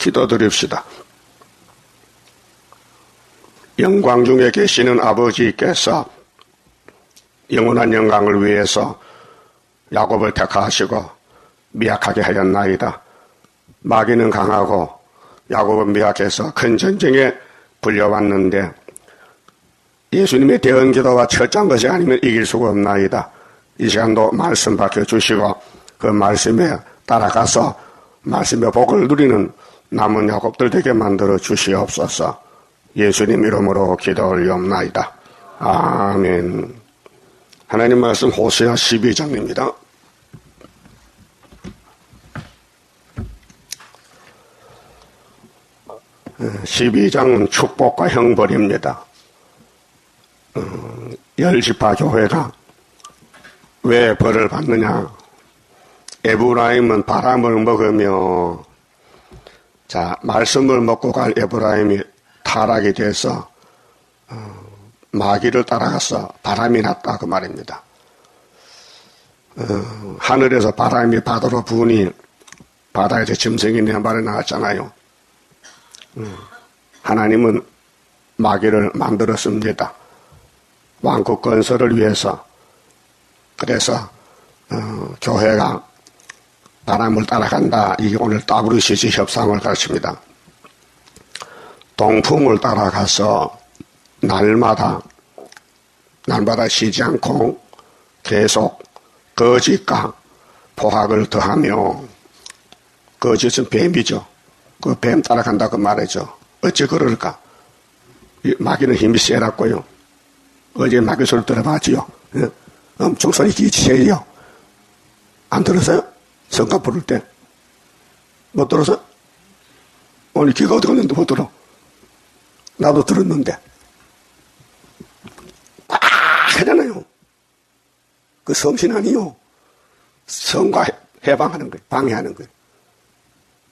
기도드립시다. 영광 중에 계시는 아버지께서 영원한 영광을 위해서 야곱을 택하시고 미약하게 하였나이다. 마귀는 강하고 야곱은 미약해서 큰 전쟁에 불려왔는데 예수님의 대언기도와 철저한 것이 아니면 이길 수가 없나이다. 이 시간도 말씀 밝혀주시고 그 말씀에 따라가서 말씀의 복을 누리는 남은 야곱들 되게 만들어 주시옵소서. 예수님 이름으로 기도 올리옵나이다. 아멘. 하나님 말씀 호세아 12장입니다. 12장은 축복과 형벌입니다. 열지파 교회가 왜 벌을 받느냐? 에브라임은 바람을 먹으며 말씀을 먹고 갈 에브라임이 타락이 돼서 마귀를 따라가서 바람이 났다 그 말입니다. 하늘에서 바람이 바다로 부으니 바다에서 짐승이 네 마리 나왔잖아요. 하나님은 마귀를 만들었습니다. 왕국 건설을 위해서. 그래서 교회가 바람을 따라간다. 이게 오늘 WCG 협상을 가르칩니다. 동풍을 따라가서 날마다 쉬지 않고 계속 거짓과 포악을 더하며, 거짓은 뱀이죠. 그 뱀 따라간다 그 말이죠. 어찌 그럴까? 마귀는 힘이 세라고요. 어제 마귀 소리 들어봤지요. 엄청 소리 기치세요. 안 들었어요? 성가 부를 때. 못 들었어? 오늘 귀가 어디 갔는데 못 들어. 나도 들었는데. 꽉 하잖아요. 그 성신 아니요. 성과 해방하는 거예요. 방해하는 거예요.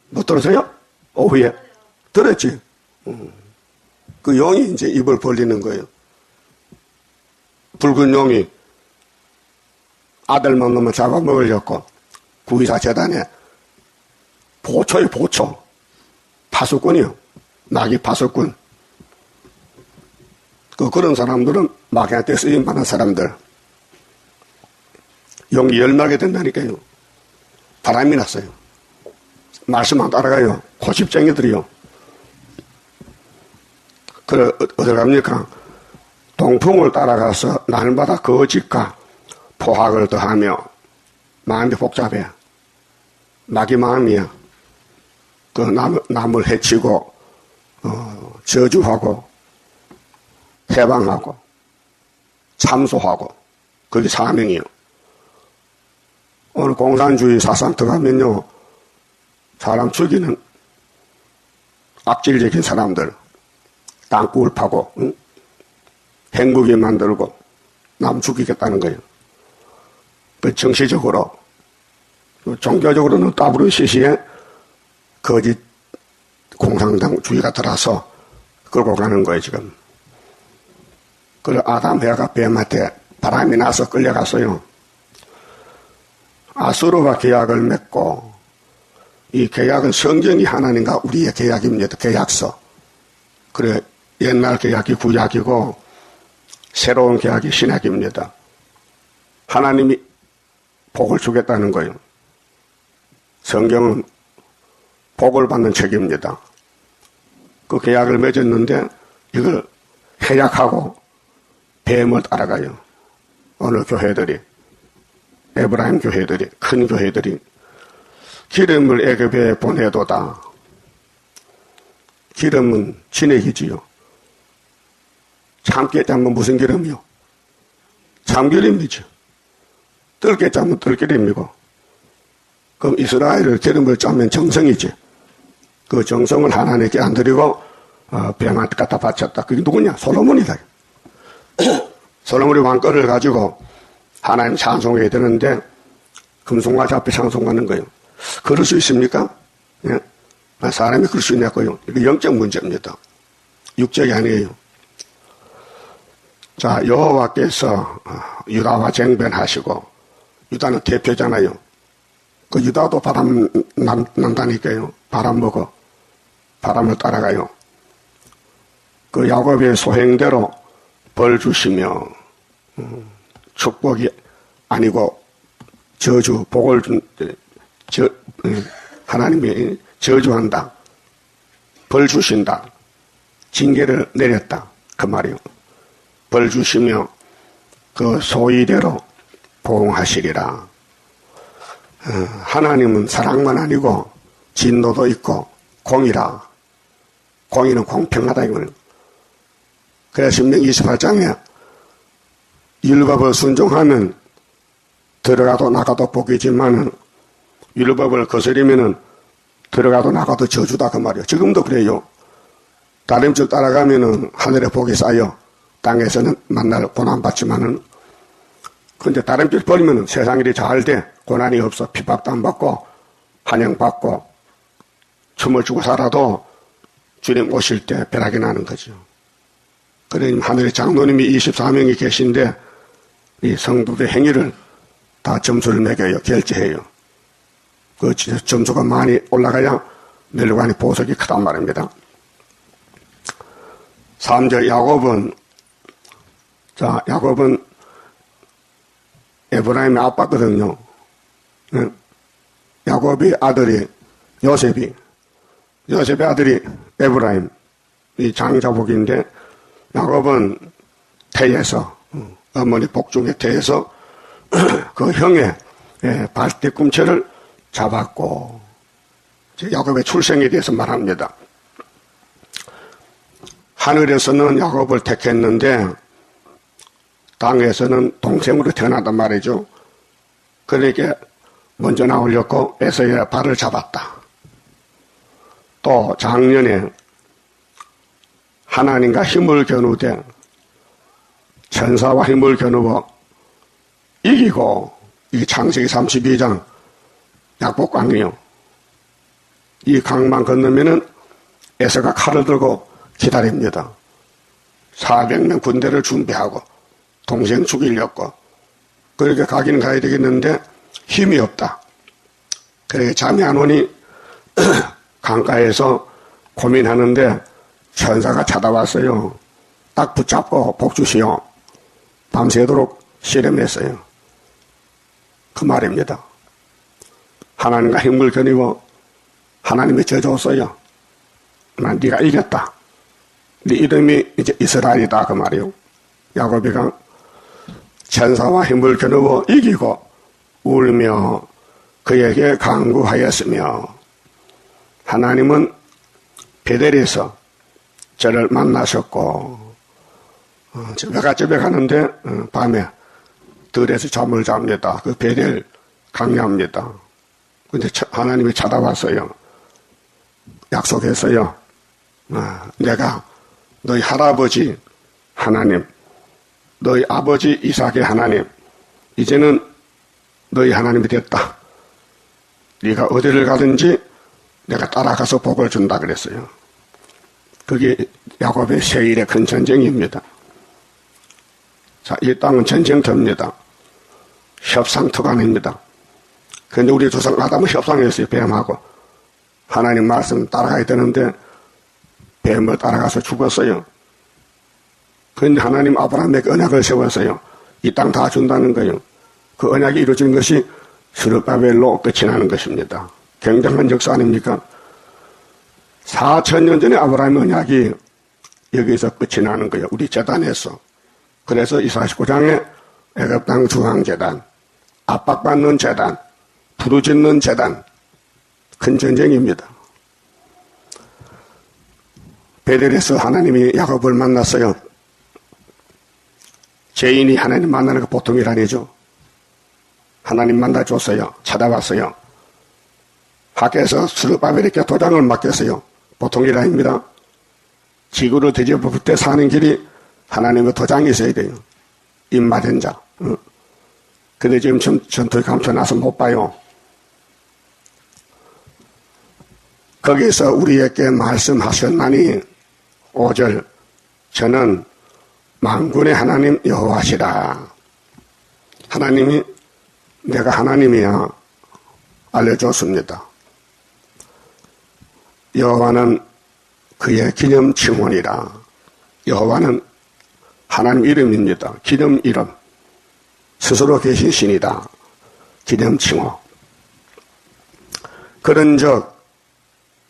못 들었어요? 오후에. 들었지? 그 용이 이제 입을 벌리는 거예요. 붉은 용이 아들만 놈을 잡아먹으려고 구의사 재단에 보초요, 보초. 파수꾼이요. 마귀 파수꾼. 그런 사람들은 마귀한테 쓰임받는 사람들. 용이 열나게 된다니까요. 바람이 났어요. 말씀 안 따라가요. 고집쟁이들이요. 그래, 어디 갑니까? 동풍을 따라가서 날마다 거짓과 포악을 더하며, 마음이 복잡해. 마귀 마음이야. 그 남을 해치고, 저주하고, 해방하고, 참소하고, 그게 사명이요. 오늘 공산주의 사상 들어가면요, 사람 죽이는 악질적인 사람들, 땅굴 파고, 행복이 만들고, 남 죽이겠다는 거예요. 그 정치적으로, 종교적으로는 WCC에 거짓 공산당주의가 들어서 끌고 가는 거예요, 지금. 그래, 아담, 해가 뱀한테 바람이 나서 끌려갔어요. 아수르와 계약을 맺고, 이 계약은 성경이 하나님과 우리의 계약입니다. 계약서. 그래, 옛날 계약이 구약이고, 새로운 계약이 신약입니다. 하나님이 복을 주겠다는 거예요. 성경은 복을 받는 책입니다. 그 계약을 맺었는데, 이걸 해약하고, 뱀을 따라가요. 어느 교회들이, 에브라임 교회들이, 큰 교회들이, 기름을 애굽에 보내도다. 기름은 진액이지요. 참깨 짜면 무슨 기름이요? 참기름이죠. 뜰게 짜면 뜰기름이고. 그럼 이스라엘을 기름을 짜면 정성이지. 그 정성을 하나님께 안 드리고 뱀한테 갖다 바쳤다. 그게 누구냐? 솔로몬이다. 솔로몬이 왕권을 가지고 하나님 찬송해야 되는데 금송아지 앞에 찬송하는 거예요. 그럴 수 있습니까? 예? 사람이 그럴 수 있냐고요. 이거 영적 문제입니다. 육적이 아니에요. 자, 여호와께서 유다와 쟁변하시고, 유다는 대표잖아요. 그 유다도 바람 난다니까요. 바람 먹어. 바람을 따라가요. 그 야곱의 소행대로 벌 주시며 축복이 아니고 저주, 복을 하나님이 저주한다. 벌 주신다. 징계를 내렸다. 그 말이요. 벌 주시며 그 소위대로 보응하시리라. 하나님은 사랑만 아니고 진노도 있고 공이라. 공의는 공평하다 이거는. 그래서 신명기 28장에 율법을 순종하면 들어가도 나가도 복이지만 율법을 거스리면은 들어가도 나가도 저주다 그 말이에요. 지금도 그래요. 다른 줄 따라가면은 하늘에 복이 쌓여 땅에서는 만날 고난받지만은 근데 다른 줄 버리면은 세상 일이 잘 돼. 고난이 없어. 핍박도 안 받고 환영받고 춤을 추고 살아도 주님 오실 때 벼락이 나는 거죠. 그러니 하늘에 장로님이 24명이 계신데 이 성도의 행위를 다 점수를 매겨요. 결제해요. 그 점수가 많이 올라가야 멸관의 보석이 크단 말입니다. 3절 야곱은 에브라임의 아빠거든요. 야곱의 아들이 요셉의 아들이 에브라임, 이 장자복인데 야곱은 태에서 어머니 복중의 태에서 그 형의 발뒤꿈치를 잡았고 야곱의 출생에 대해서 말합니다. 하늘에서는 야곱을 택했는데 땅에서는 동생으로 태어난단 말이죠. 그러니까 먼저 나오려고 에서의 발을 잡았다. 또 작년에 하나님과 힘을 겨누되 천사와 힘을 겨누어 이기고 이 창세기 32장 약복강이요. 이 강만 건너면은 에서가 칼을 들고 기다립니다. 400명 군대를 준비하고 동생 죽이려고 그렇게 가기는 가야 되겠는데 힘이 없다. 그렇게 잠이 안 오니 강가에서 고민하는데 천사가 찾아왔어요. 딱 붙잡고 복 주시오. 밤새도록 실험했어요. 그 말입니다. 하나님과 힘을 겨누고 하나님이 져줬어요. 난 네가 이겼다. 네 이름이 이제 이스라엘이다 그 말이요. 야곱이가 천사와 힘을 겨누어 이기고 울며 그에게 간구하였으며 하나님은 베델에서 저를 만나셨고 저배가 가는데 밤에 들에서 잠을 잡니다. 그 베델 강야입니다. 근데 하나님이 찾아왔어요. 약속했어요. 내가 너희 할아버지 하나님, 너희 아버지 이삭의 하나님, 이제는 너희 하나님이 됐다. 네가 어디를 가든지 내가 따라가서 복을 준다 그랬어요. 그게 야곱의 세일의 큰 전쟁입니다. 자, 이 땅은 전쟁터입니다. 협상터가 아닙니다. 그런데 우리 조상 아담은 협상했어요. 뱀하고. 하나님 말씀 따라가야 되는데 뱀을 따라가서 죽었어요. 그런데 하나님 아브라함에게 언약을 세웠어요. 이 땅 다 준다는 거예요. 그 언약이 이루어진 것이 스룹바벨로 끝이 나는 것입니다. 굉장한 역사 아닙니까? 4,000년 전에 아브라함 언약이 여기서 끝이 나는 거예요. 우리 제단에서. 그래서 이 49장에 애굽 땅 중앙제단, 압박받는 제단, 부르짖는 제단, 큰 전쟁입니다. 베델에서 하나님이 야곱을 만났어요. 죄인이 하나님 만나는 거 보통 일 아니죠. 하나님 만나줬어요. 찾아왔어요. 학교에서 스룹바벨에게 도장을 맡겼어요. 보통 일 아닙니다. 지구를 뒤집어볼 때 사는 길이 하나님의 도장이 있어야 돼요. 입맞은 자. 근데 지금 전투에 감춰놔서 못 봐요. 거기서 우리에게 말씀하셨나니 5절 저는 만군의 하나님 여호와시라. 하나님이 내가 하나님이야 알려줬습니다. 여호와는 그의 기념 칭원이라. 여호와는 하나님 이름입니다. 기념 이름. 스스로 계신 신이다. 기념 칭호. 그런즉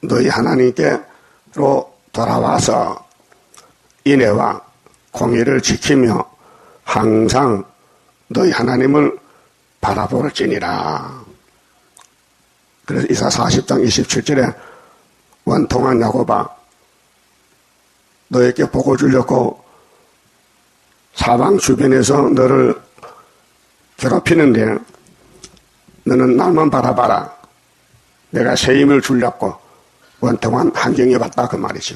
너희 하나님께로 돌아와서 인애와 공의를 지키며 항상 너희 하나님을 바라볼지니라. 그래서 이사 40장 27절에 원통한 야곱아, 너에게 복을 주려고 사방 주변에서 너를 괴롭히는데 너는 나만 바라봐라. 내가 새 힘을 주려고 원통한 환경에 왔다 그 말이죠.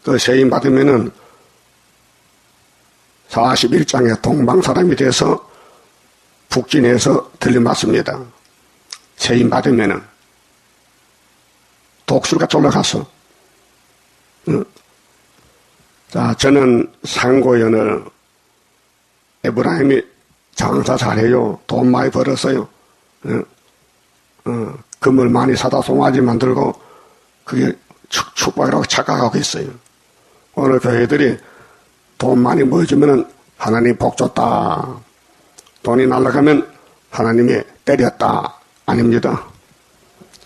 그 새 힘 받으면은 41장에 동방 사람이 돼서 북진해서 들림받습니다. 새 힘 받으면은 독수리가 올라가서. 자, 저는 상고연을 에브라임이 장사 잘해요. 돈 많이 벌었어요. 금을 많이 사다 송아지 만들고 그게 축복이라고 착각하고 있어요. 오늘 교회들이 돈 많이 모여주면 하나님 복 줬다. 돈이 날아가면 하나님이 때렸다. 아닙니다.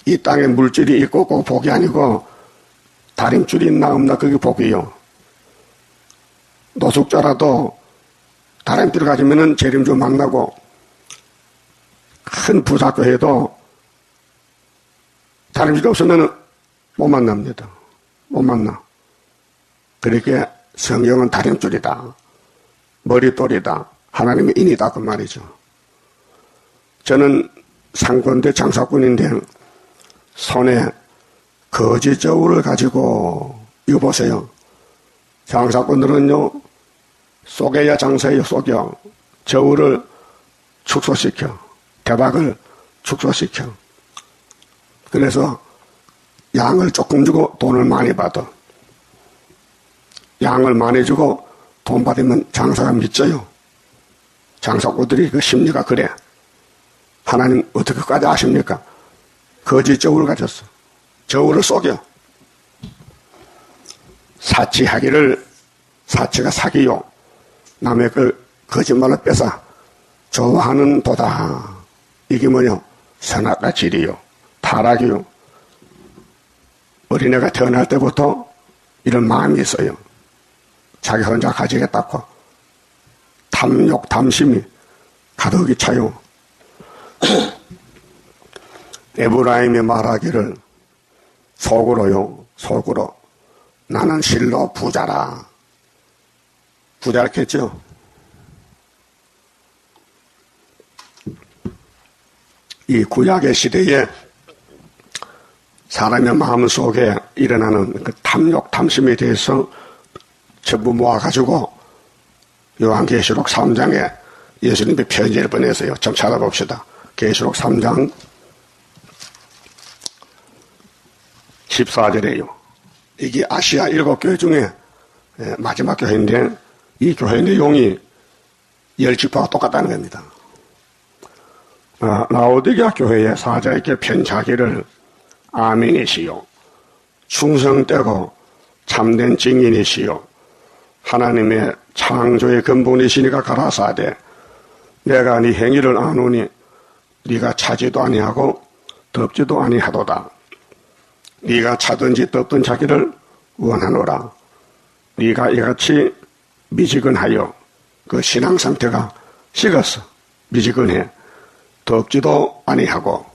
이 땅에 물질이 있고 꼭 복이 아니고 다림줄이 있나 없나 그게 복이요. 노숙자라도 다림줄 가지면은 재림주 만나고 큰 부자교회도 다림줄 없으면 못 만납니다. 못 만나. 그렇게 성경은 다림줄이다. 머릿돌이다. 하나님의 인이다. 그 말이죠. 저는 상권대 장사꾼인데 손에 거지 저울을 가지고 이거 보세요. 장사꾼들은요 속여야 장사해요. 속여. 저울을 축소시켜. 대박을 축소시켜. 그래서 양을 조금 주고 돈을 많이 받아. 양을 많이 주고 돈 받으면 장사가 믿져요. 장사꾼들이 그 심리가 그래. 하나님 어떻게까지 아십니까? 거짓 저울을 가졌어. 저울을 속여. 사치하기를, 사치가 사기요. 남의 걸 거짓말로 뺏어 좋아하는 도다. 이게 뭐냐? 선악과 질이요. 타락이요. 어린애가 태어날 때부터 이런 마음이 있어요. 자기 혼자 가지겠다고. 탐욕, 탐심이 가득히 차요. 에브라임이 말하기를 속으로요. 속으로. 나는 실로 부자라. 부자겠죠? 이 구약의 시대에 사람의 마음속에 일어나는 그 탐욕, 탐심에 대해서 전부 모아가지고 요한계시록 3장에 예수님이 편지를 보내세요. 좀 찾아봅시다. 계시록 3장 14절에요. 이게 아시아 7교회 중에 마지막 교회인데 이 교회 내용이 10지파와 똑같다는 겁니다. 라오디게아 교회의 사자에게 편지하기를 아멘이시요. 충성되고 참된 증인이시요. 하나님의 창조의 근본이시니가 가라사대 내가 네 행위를 아노니 네가 차지도 아니하고 덥지도 아니하도다. 네가 차든지 덥든 자기를 원하노라. 네가 이같이 미지근하여 그 신앙 상태가 식었어. 미지근해. 덥지도 아니하고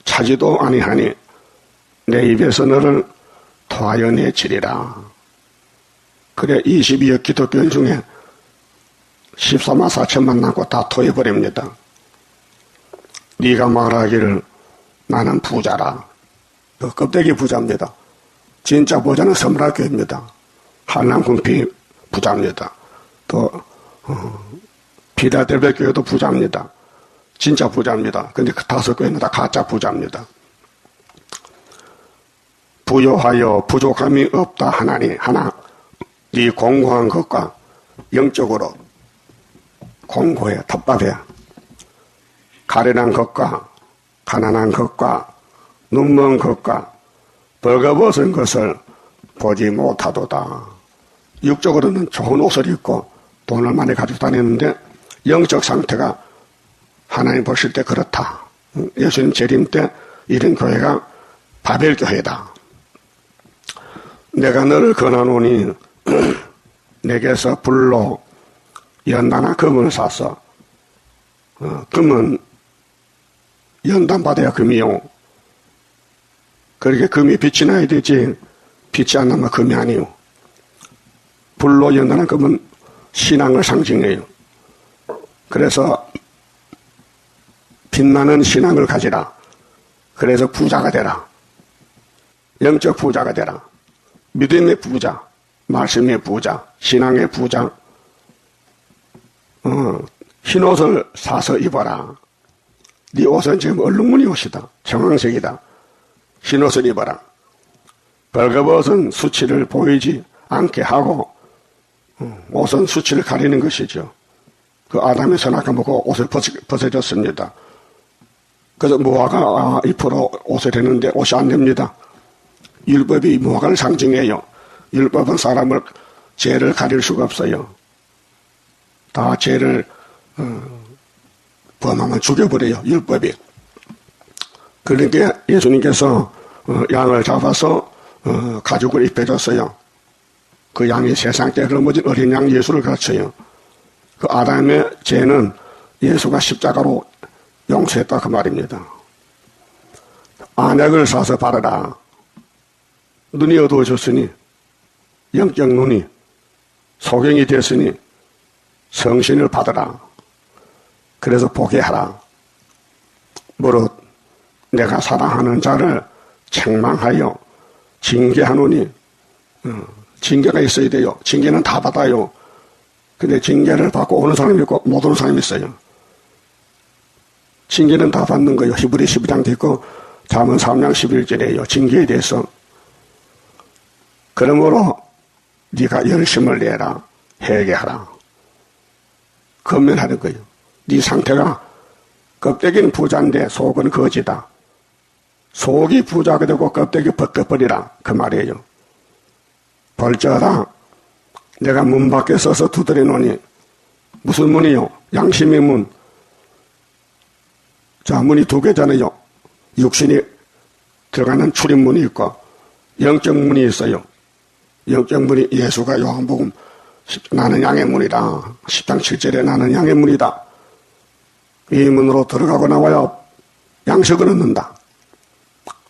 차지도 아니하니 내 입에서 너를 토하여 내치리라. 그래 22억 기독교인 중에 14만 4천만 남고 다 토해버립니다. 네가 말하기를 나는 부자라. 그 껍데기 부자입니다. 진짜 부자는 섬락교입니다. 한남군피 부자입니다. 또 비다델베 교회도 부자입니다. 진짜 부자입니다. 근데 그 5교회는 다 가짜 부자입니다. 부요하여 부족함이 없다 하나니 하나 네 공고한 것과 영적으로 공고해 답답해. 가련한 것과 가난한 것과 눈먼 것과 벌거벗은 것을 보지 못하도다. 육적으로는 좋은 옷을 입고 돈을 많이 가지고 다녔는데 영적 상태가 하나님 보실 때 그렇다. 예수님 재림 때 이런 교회가 바벨교회다. 내가 너를 권하노니 내게서 불로 연단한 금을 사서 금은 연단받아야 금이요. 그렇게 금이 빛이 나야 되지 빛이 안 나면 금이 아니요. 불로 연단한 금은 신앙을 상징해요. 그래서 빛나는 신앙을 가지라. 그래서 부자가 되라. 영적 부자가 되라. 믿음의 부자, 말씀의 부자, 신앙의 부자. 흰옷을 사서 입어라. 네 옷은 지금 얼룩무늬 옷이다. 청황색이다. 흰옷을 입어라. 벌거벗은 수치를 보이지 않게 하고 옷은 수치를 가리는 것이죠. 그 아담이 선악과 먹고 옷을 벗어줬습니다. 그래서 무화과 잎으로 옷을 했는데 옷이 안 됩니다. 율법이 무화과를 상징해요. 율법은 사람을 죄를 가릴 수가 없어요. 다 죄를 범하면 죽여버려요. 율법이. 그러니까 예수님께서 양을 잡아서 가죽을 입혀줬어요. 그 양이 세상 때 넘어진 어린 양 예수를 가르쳐요. 그 아담의 죄는 예수가 십자가로 용서했다 그 말입니다. 안약을 사서 바르라. 눈이 어두워졌으니 영적 눈이 소경이 됐으니 성신을 받으라. 그래서 보게 하라. 무릇 내가 사랑하는 자를 책망하여 징계하노니 징계가 있어야 돼요. 징계는 다 받아요. 근데 징계를 받고 오는 사람이 있고 못 오는 사람이 있어요. 징계는 다 받는 거예요. 히브리 12장도 있고 잠언 3장 11절이에요. 징계에 대해서. 그러므로 네가 열심을 내라. 회개하라. 건면하는 거예요. 네 상태가 껍데기는 부자인데 속은 거지다. 속이 부자가 되고 껍데기 벗겨버리라. 그 말이에요. 벌저라. 내가 문 밖에 서서 두드려 놓으니 무슨 문이요? 양심의 문. 자, 문이 두 개잖아요. 육신이 들어가는 출입문이 있고 영적 문이 있어요. 영적 문이 예수가 요한복음 나는 양의 문이다. 10장 7절에 나는 양의 문이다. 이 문으로 들어가고 나와야 양식을 얻는다.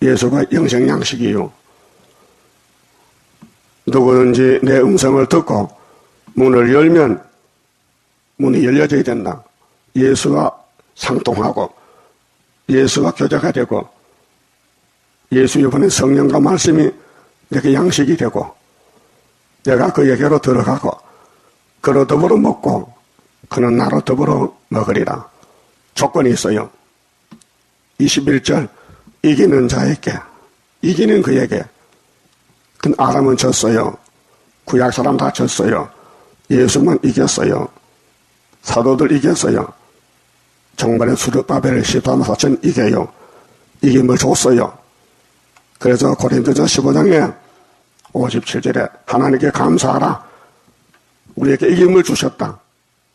예수가 영생 양식이요. 누구든지 내 음성을 듣고 문을 열면 문이 열려져야 된다. 예수와 상통하고 예수와 교제가 되고 예수 이번에 성령과 말씀이 내게 양식이 되고 내가 그에게로 들어가고 그로 더불어 먹고 그는 나로 더불어 먹으리라. 조건이 있어요. 21절 이기는 자에게 이기는 그에게 그 아담은 졌어요. 구약 사람 다 졌어요. 예수만 이겼어요. 사도들 이겼어요. 정말의 수르바벨 14만 4천 이겨요. 이김을 줬어요. 그래서 고린도서 15장에 57절에 하나님께 감사하라. 우리에게 이김을 주셨다.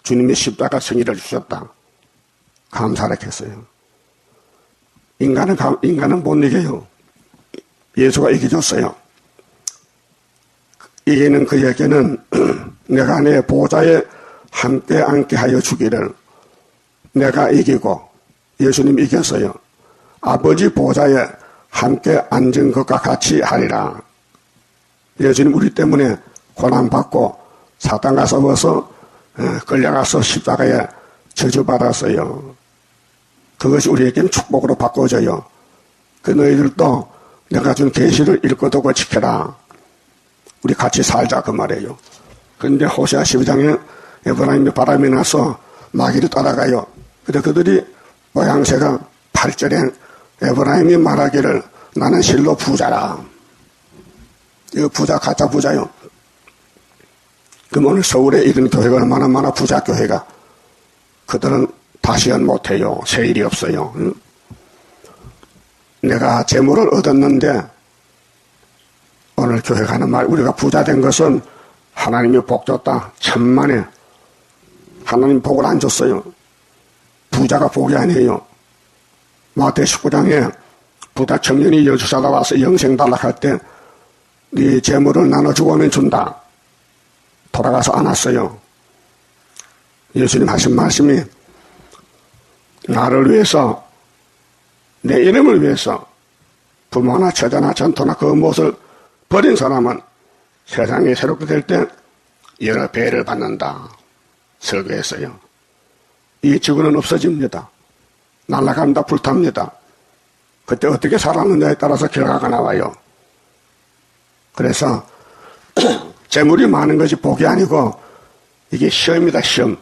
주님이 십자가 승리를 주셨다. 감사를 했어요. 인간은 못 이겨요. 예수가 이겨줬어요. 이기는 그에게는 내가 내 보좌에 함께 앉게 하여 주기를. 내가 이기고 예수님 이겼어요. 아버지 보좌에 함께 앉은 것과 같이 하리라. 예수님 우리 때문에 고난받고 사단과 싸워서 끌려가서 십자가에 저주받았어요. 그것이 우리에게는 축복으로 바꿔져요. 그 너희들도 내가 준 계시를 읽고도고 지켜라. 우리 같이 살자 그 말이에요. 그런데 호세아 12장에 에브라임이 바람이 나서 마귀를 따라가요. 근데 그들이 모양새가 8절에 에브라임이 말하기를 나는 실로 부자라. 이거 부자 가짜 부자요. 그럼 오늘 서울에 이런 교회가 얼마나 많아 부자 교회가. 그들은 다시는 못해요. 새 일이 없어요. 내가 재물을 얻었는데 오늘 교회가 하는 말, 우리가 부자 된 것은 하나님이 복 줬다. 천만에. 하나님 복을 안 줬어요. 부자가 복이 아니에요. 마태 19장에 부자 청년이 예수 찾아와서 영생 달라할 때 네 재물을 나눠주고 오면 준다. 돌아가서 안았어요. 예수님 하신 말씀이 나를 위해서, 내 이름을 위해서 부모나 처자나 전토나 그 무엇을 버린 사람은 세상이 새롭게 될 때 여러 배를 받는다. 설교했어요. 이 지구는 없어집니다. 날아간다, 불탑니다. 그때 어떻게 살았느냐에 따라서 결과가 나와요. 그래서 재물이 많은 것이 복이 아니고 이게 시험이다, 시험.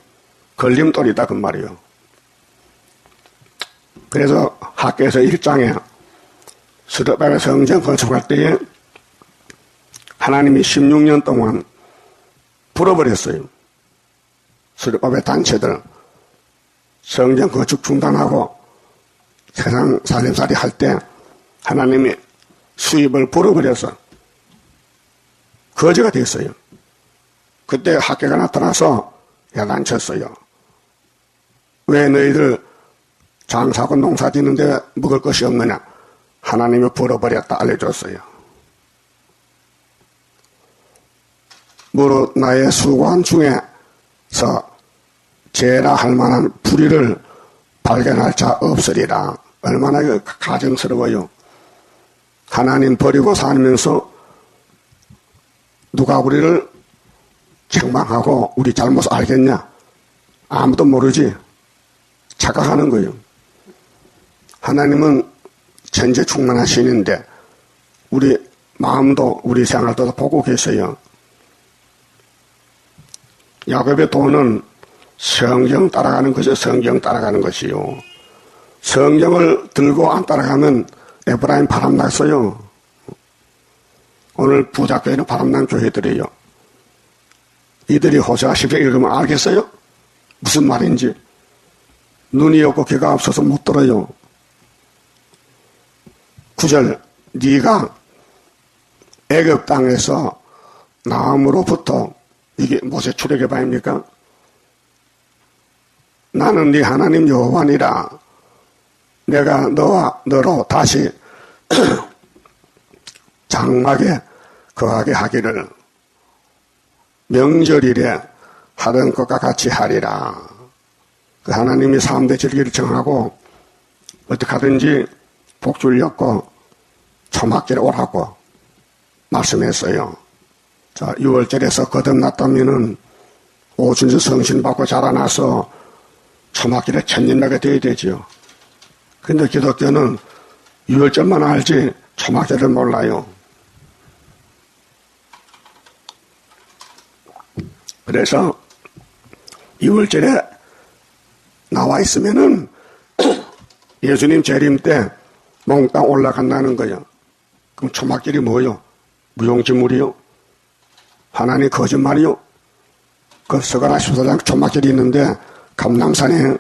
걸림돌이다, 그 말이에요. 그래서 학교에서 1장에 스룹바벨 성전 건축할 때에 하나님이 16년 동안 불어버렸어요. 스룹바벨 단체들 성전 건축 중단하고 세상 살림살이 할 때 하나님이 수입을 불어버려서 거지가 됐어요. 그때 학교가 나타나서 야단쳤어요. 왜 너희들 장사하고 농사 짓는데 먹을 것이 없느냐? 하나님이 불어버렸다 알려줬어요. 무릇 나의 수고한 중에서 죄라 할 만한 불의를 발견할 자 없으리라. 얼마나 가정스러워요. 하나님 버리고 살면서 누가 우리를 책망하고 우리 잘못을 알겠냐? 아무도 모르지. 착각하는 거예요. 하나님은 천재충만하시는데 우리 마음도 우리 생활도 보고 계세요. 야곱의 도는 성경 따라가는 것이 성경 따라가는 것이요. 성경을 들고 안 따라가면 에브라임 바람났어요. 오늘 부자교회는 바람난 교회들이에요. 이들이 호세아 10장 읽으면 알겠어요? 무슨 말인지. 눈이 없고 귀가 없어서 못 들어요. 9절 네가 애굽 땅에서 나음으로부터, 이게 모세 출애굽아입니까? 나는 네 하나님 여호와니라. 내가 너와 너로 다시 장막에 거하게 하기를 명절일에 하던 것과 같이 하리라. 그 하나님이 3대 절기를 정하고 어떻게 하든지 복주를 엮고 초막절에 오라고 말씀했어요. 자, 6월절에서 거듭났다면은 오순절 성신 받고 자라나서 초막절에 천년나게 되어야 되지요. 근데 기독교는 6월절만 알지 초막절을 몰라요. 그래서 6월절에 나와 있으면은 예수님 재림 때 몽땅 올라간다는 거예요. 그럼 초막절이 뭐요? 무용지물이요? 하나님 거짓말이요? 그 서가라 14장 초막절이 있는데 감람산에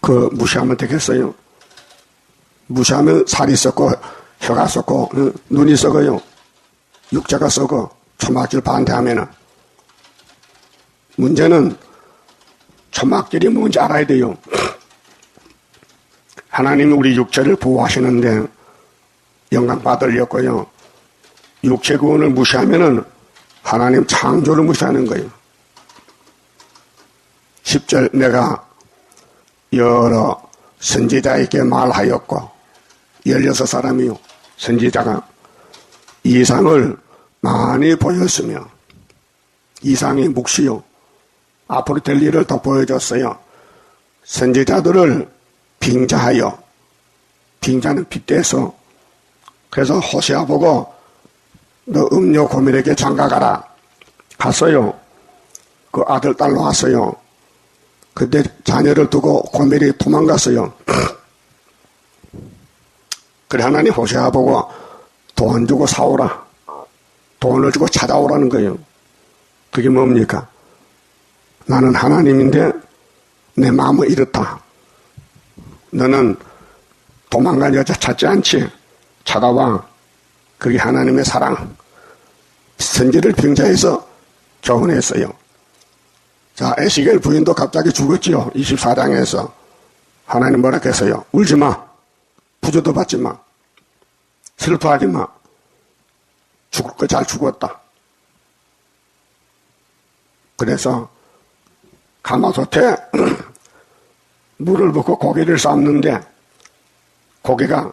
그 무시하면 되겠어요? 무시하면 살이 썩고 혀가 썩고 눈이 썩어요. 육체가 썩어. 초막절 반대하면은. 문제는 초막절이 뭔지 알아야 돼요. 하나님이 우리 육체를 보호하시는데 영광 받으려고요. 육체 구원을 무시하면은 하나님 창조를 무시하는 거예요. 10절 내가 여러 선지자에게 말하였고 16사람이요. 선지자가 이상을 많이 보였으며 이상이 묵시요. 앞으로 될 일을 더 보여줬어요. 선지자들을 빙자하여, 빙자는 빗대서, 그래서 호세아 보고 너 음료 고멜에게 장가가라. 갔어요. 그 아들 딸로 왔어요. 그때 자녀를 두고 고멜이 도망갔어요. 그래 하나님 호세아 보고 돈 주고 사오라. 돈을 주고 찾아오라는 거예요. 그게 뭡니까? 나는 하나님인데 내 마음은 이렇다. 너는 도망간 여자 찾지 않지? 찾아와. 그게 하나님의 사랑. 선지를 빙자해서 교훈했어요. 자, 에스겔 부인도 갑자기 죽었지요. 24장에서. 하나님 뭐라 했어요? 울지 마. 부조도 받지 마. 슬퍼하지 마. 죽을 거 잘 죽었다. 그래서 가마솥에 물을 붓고 고기를 삶는데 고기가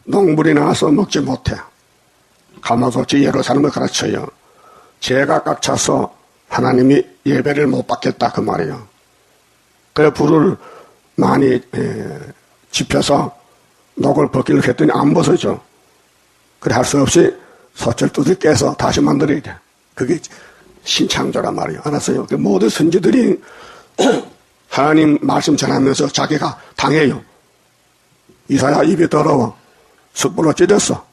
녹물이 나와서 먹지 못해. 가마솥이 예루살렘을 가르쳐요. 죄가 꽉 차서 하나님이 예배를 못 받겠다 그 말이에요. 그래 불을 많이 지펴서 녹을 벗기려고 했더니 안 벗어져. 그래 할 수 없이 솥을 깨서 다시 만들어야 돼. 그게 신창조란 말이에요. 알았어요? 모든 선지들이 하나님 말씀 전하면서 자기가 당해요. 이사야 입이 더러워. 숯불로 찢었어.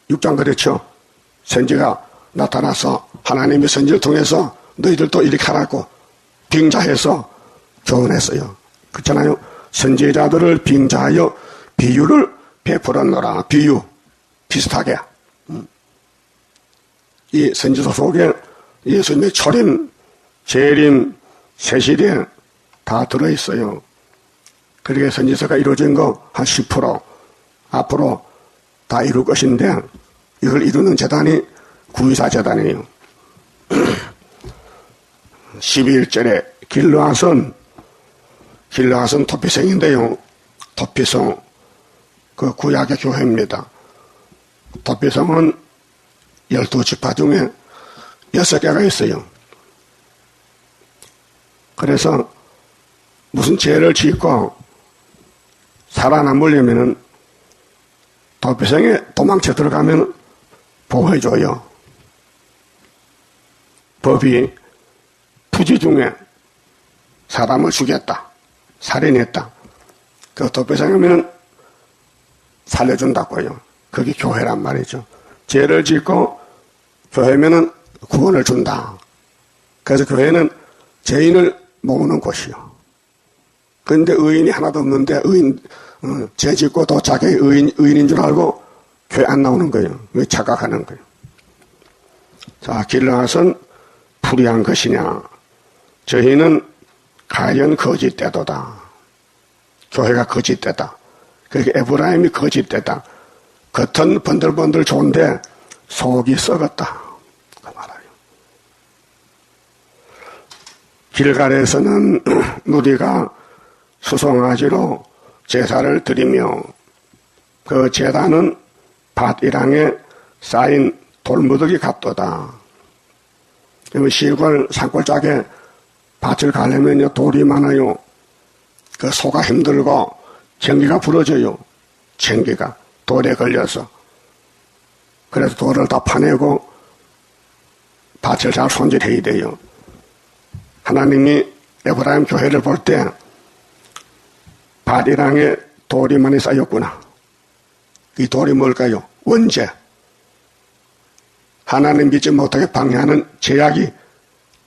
6장 그렇죠. 선지가 나타나서 하나님의 선지를 통해서 너희들도 이렇게 하라고 빙자해서 교훈했어요. 그렇잖아요. 선지자들을 빙자하여 비유를 베풀었노라. 비유 비슷하게. 이 선지서 속에 예수님의 초림, 재림, 세시림 다 들어있어요. 그렇게 선지서가 이루어진 거 한 10% 앞으로 다 이룰 것인데 이걸 이루는 재단이 구이사 재단이에요. 12일절에 길르앗은 토피성인데요. 토피성 그 구약의 교회입니다. 토피성은 12지파 중에 6개가 있어요. 그래서 무슨 죄를 짓고 살아남으려면은 토피성에 도망쳐 들어가면 보호해줘요. 법이 부지 중에 사람을 죽였다, 살인했다. 그 토피성에 가면 살려준다고요. 그게 교회란 말이죠. 죄를 짓고 교회면은 구원을 준다. 그래서 교회는 죄인을 모으는 곳이요. 그런데 의인이 하나도 없는데 죄 짓고 또 자기 의인인 줄 알고 교회 안 나오는 거예요. 왜 착각하는 거예요. 자, 길르앗은 불의한 것이냐. 저희는 가연 거짓되도다. 교회가 거짓되다. 그렇게 에브라임이 거짓되다. 겉은 번들번들 좋은데 속이 썩었다. 그 말이에요. 길갈에서는 누리가 수송아지로 제사를 드리며 그 제단은 밭이랑에 쌓인 돌무더기 같도다. 시골 산골짜기에 밭을 가려면 돌이 많아요. 그 소가 힘들고 전기가 부러져요. 전기가 돌에 걸려서. 그래서 돌을 다 파내고 밭을 잘 손질해야 돼요. 하나님이 에브라임 교회를 볼 때 밭이랑에 돌이 많이 쌓였구나. 이 돌이 뭘까요? 원죄. 하나님 믿지 못하게 방해하는 제약이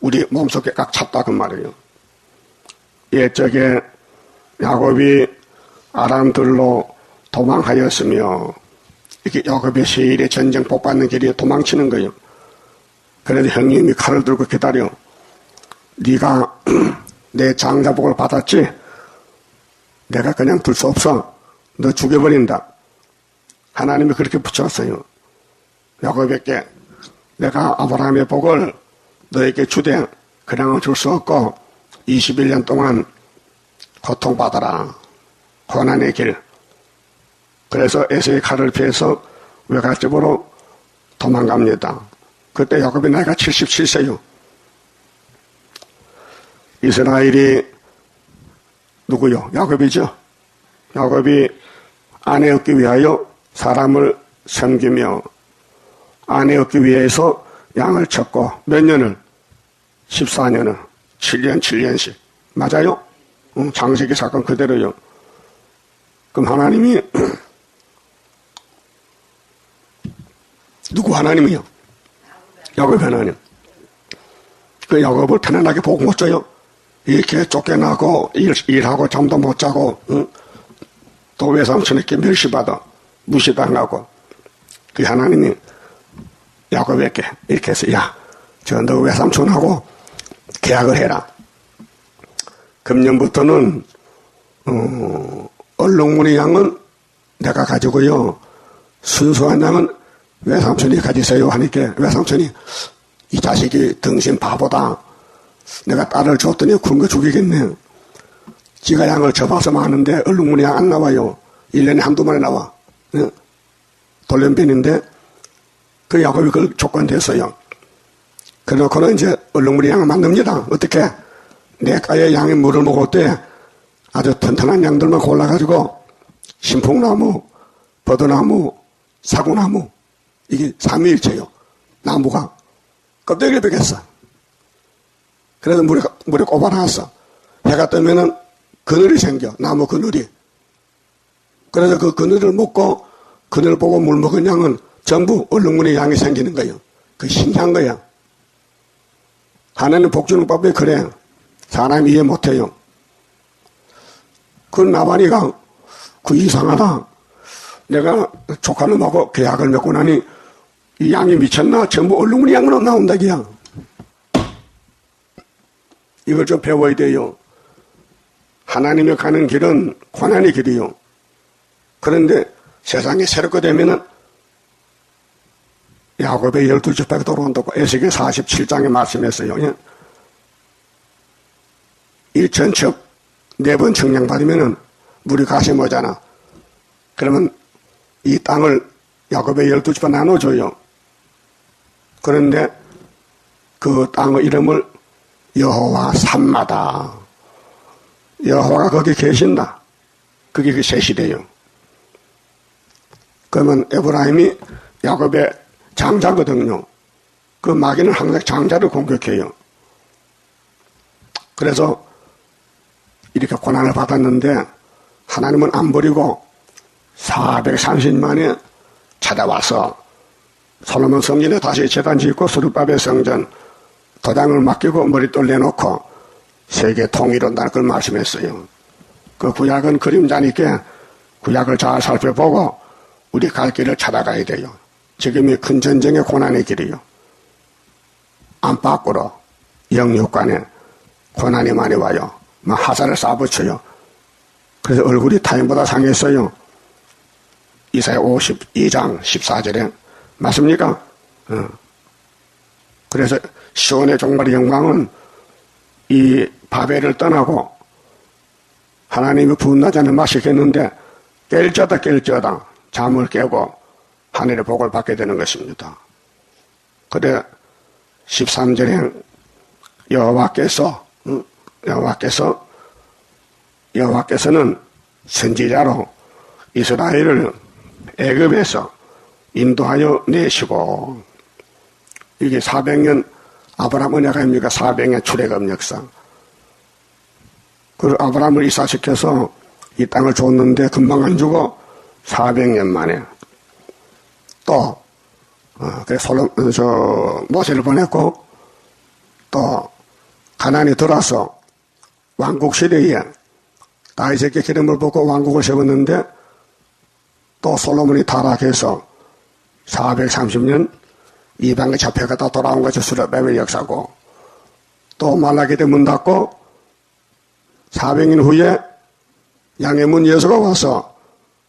우리 몸속에 꽉 찼다 그 말이에요. 옛적에 야곱이 아람들로 도망하였으며 이렇게 야곱의 세일에 전쟁 복받는 길에 도망치는 거예요. 그래도 형님이 칼을 들고 기다려. 네가 내 장자복을 받았지? 내가 그냥 둘 수 없어. 너 죽여버린다. 하나님이 그렇게 붙였어요. 야곱에게 내가 아브라함의 복을 너에게 주되 그냥은 줄 수 없고 21년 동안 고통받아라. 고난의 길. 그래서 에서의 칼을 피해서 외갓집으로 도망갑니다. 그때 야곱이 나이가 77세요. 이스라엘이 누구요? 야곱이죠. 야곱이 아내 얻기 위하여 사람을 섬기며 아내 얻기 위해서 양을 쳤고 몇 년을? 14년을 7년씩 맞아요? 창세기 사건 그대로요. 그럼 하나님이 누구 하나님이요? 야곱 하나님. 그 야곱을 편안하게 보고 못 줘요. 이렇게 쫓겨나고 일하고 잠도 못 자고 또 외삼촌에게 멸시받아 무시당하고 그 하나님이 야곱에게 이렇게 해서 야, 저 너 외삼촌하고 계약을 해라. 금년부터는 얼룩무늬 양은 내가 가지고요. 순수한 양은 외삼촌이 가지세요 하니까 외삼촌이 이 자식이 등신 바보다. 내가 딸을 줬더니 굶겨 죽이겠네. 지가 양을 접어서 마는데 얼룩무늬 양 안 나와요. 1년에 한두 마리 나와. 돌연변인데 그 야곱이 그걸 조건됐어요. 그래놓고는 이제 얼룩무늬 양을 만듭니다. 어떻게? 내가의 양이 물을 먹을 때 아주 튼튼한 양들만 골라가지고 신풍나무, 버드나무, 사구나무 이게 삼위일체요. 나무가 껍데기를 베겼어. 그래서 물에 꼽아놨어. 해가 뜨면은 그늘이 생겨. 나무 그늘이. 그래서 그 그늘을 먹고 그늘을 보고 물 먹은 양은 전부 얼룩무늬 양이 생기는 거예요. 그 신기한 거야. 하나님 복 주는 법이 그래. 사람이 이해 못해요. 그 나발이가 그 이상하다. 내가 조카놈하고 계약을 맺고 나니 이 양이 미쳤나? 전부 얼룩무늬 양으로 나온다 그냥. 이걸 좀 배워야 돼요. 하나님이 가는 길은 고난의 길이요. 그런데 세상이 새롭게 되면은 야곱의 12지파가 돌아온다고 에스겔 47장에 말씀했어요. 1천척 4번 청량받으면은 물이 가시 모자나. 그러면 이 땅을 야곱의 12지파 나눠줘요. 그런데 그 땅의 이름을 여호와 산마다. 여호와가 거기 계신다. 그게 그 셋이래요. 그러면 에브라임이 야곱의 장자거든요. 그 마귀는 항상 장자를 공격해요. 그래서 이렇게 고난을 받았는데 하나님은 안 버리고 430만에 찾아와서 솔로몬 성전에 다시 제단 짓고 스룹바벨 성전 도장을 맡기고 머릿돌 내놓고 세계 통일한다는 걸 말씀했어요. 그 구약은 그림자니까 구약을 잘 살펴보고 우리 갈 길을 찾아가야 돼요. 지금이 큰 전쟁의 고난의 길이요. 안팎으로 영육간에 고난이 많이 와요. 막 화살을 쏴붙여요. 그래서 얼굴이 타인보다 상했어요. 이사야 52장 14절에 맞습니까? 그래서 시온의 종말의 영광은 이 바벨을 떠나고 하나님이 분나지 않는 맛이겠는데 깰쩌다 잠을 깨고 하늘의 복을 받게 되는 것입니다. 그래 13절에 여호와께서는 선지자로 이스라엘을 애굽에서 인도하여 내시고 이게 400년 아브라함 은혜가입니까? 400년 출애굽 역사. 그 아브라함을 이사시켜서 이 땅을 줬는데 금방 안 주고 400년 만에 또 모세를 보냈고 또 가나안에 들어와서 왕국 시대에 다윗에게 기름을 붓고 왕국을 세웠는데 또 솔로몬이 타락해서 430년 이방에 잡혀가다 돌아온 것이 스룹바벨 역사고 또 말라기대 문 닫고 400년 후에 양의 문 예수가 와서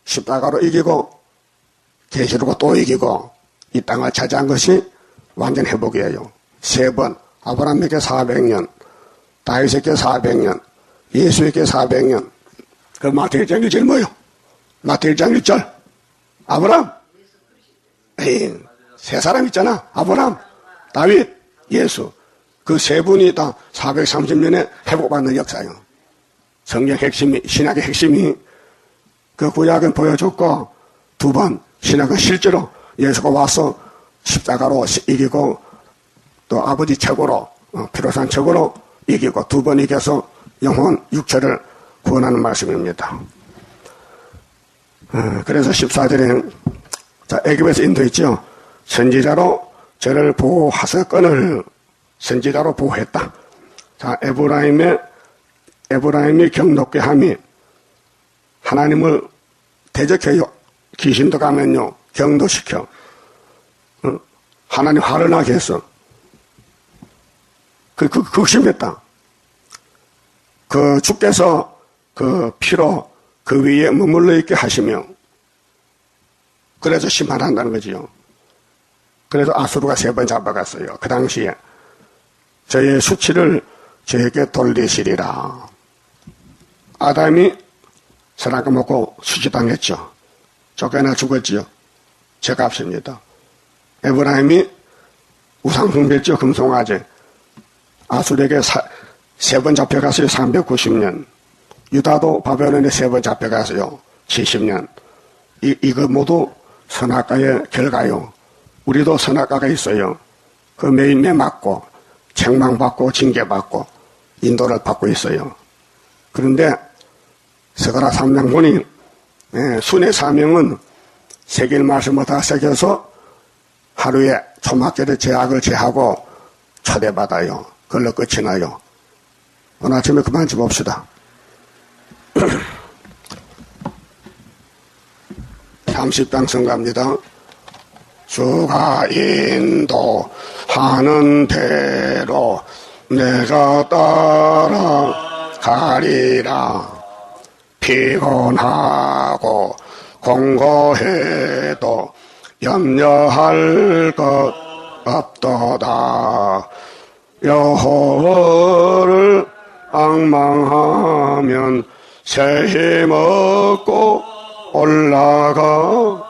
십자가로 이기고 계시록으로 또 이기고 이 땅을 차지한 것이 완전 회복이에요. 3번 아브라함에게 400년 다윗에게 400년 예수에게 400년 그 마태복음 1장 1절 뭐요? 마태복음 1장 1절 아브라함 에이, 세 사람 있잖아. 아브라함, 다윗, 예수. 그 세 분이 다 430년에 회복받는 역사예요. 성경 핵심이, 신학의 핵심이 그 구약은 보여줬고 2번 신학은 실제로 예수가 와서 십자가로 이기고 또 아버지 척으로 피로산 척으로 이기고 2번 이겨서 영혼 육체를 구원하는 말씀입니다. 그래서 14절에는 자, 애굽에서 인도했죠. 선지자로 저를 보호하사 끈을 선지자로 보호했다. 자, 에브라임의 경롭게 함이 하나님을 대적해요. 귀신도 가면요, 경도시켜. 하나님 화를 나게 했어. 극심했다. 주께서 그 피로 그 위에 머물러 있게 하시며, 그래서 심판한다는 거지요. 그래서 아수르가 3번 잡아갔어요. 그 당시에 저의 수치를 저에게 돌리시리라. 아담이 선악과 먹고 수치당했죠. 쫓겨나 죽었지요. 제 값입니다. 에브라임이 우상 숭배했죠. 금송아지. 아수르에게 3번 잡혀갔어요. 390년. 유다도 바벨론에 3번 잡혀갔어요. 70년. 이거 모두 선악과의 결과요. 우리도 선악과가 있어요. 그 매일매 맞고 책망받고 징계받고 인도를 받고 있어요. 그런데 스가랴 3장본이 순의 사명은 새길 말씀을 다 새겨서 하루에 초막절의 제약을 제하고 초대받아요. 그걸로 끝이 나요. 오늘 아침에 그만 좀 봅시다. 30장 성가입니다. 주가 인도하는 대로 내가 따라가리라. 피곤하고 공고해도 염려할 것 없도다. 여호와를 앙망하면 새 힘 얻고 올라가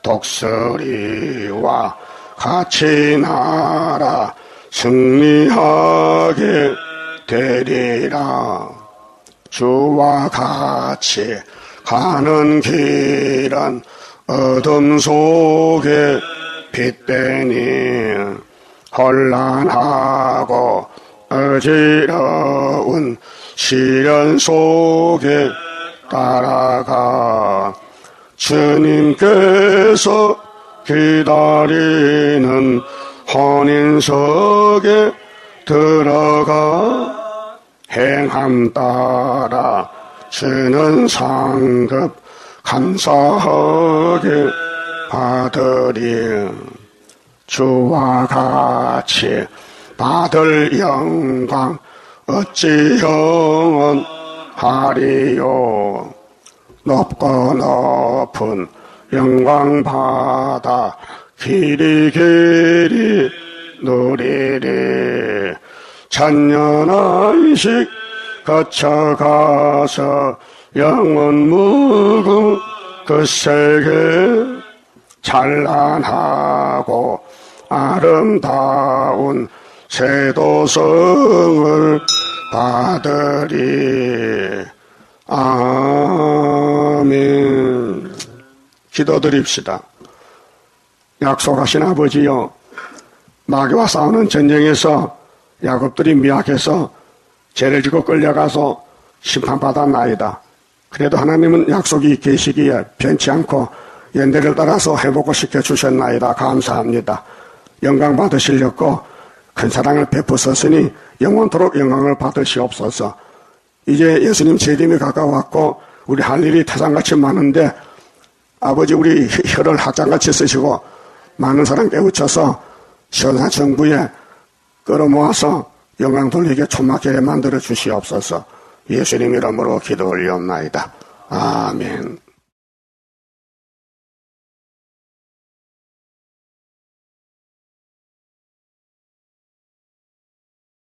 독수리와 같이 날아 승리하게 되리라. 주와 같이 가는 길은 어둠 속에 빛되니 혼란하고 어지러운 시련 속에 따라가 주님께서 기다리는 혼인석에 들어가 행함 따라 주는 상급 감사하게 받으리. 주와 같이 받을 영광 어찌 영원하리요. 높고 높은 영광 받아 길이 누리리. 천년의식 거쳐가서 영원 무궁 그 세계 찬란하고 아름다운 세도성을 받으리. 아멘. 기도드립시다. 약속하신 아버지여, 마귀와 싸우는 전쟁에서 야곱들이 미약해서 죄를 짓고 끌려가서 심판받았나이다. 그래도 하나님은 약속이 계시기에 변치 않고 연대를 따라서 회복을 시켜주셨나이다. 감사합니다. 영광 받으시려고 큰 사랑을 베푸셨으니 영원토록 영광을 받으시옵소서. 이제 예수님 재림이 가까웠고 우리 할 일이 태산같이 많은데 아버지 우리 혀를 학장같이 쓰시고 많은 사람 깨우쳐서 시원한 정부에 끌어모아서 영광 돌리게 촉막게 만들어 주시옵소서. 예수님 이름으로 기도 올리옵나이다. 아멘.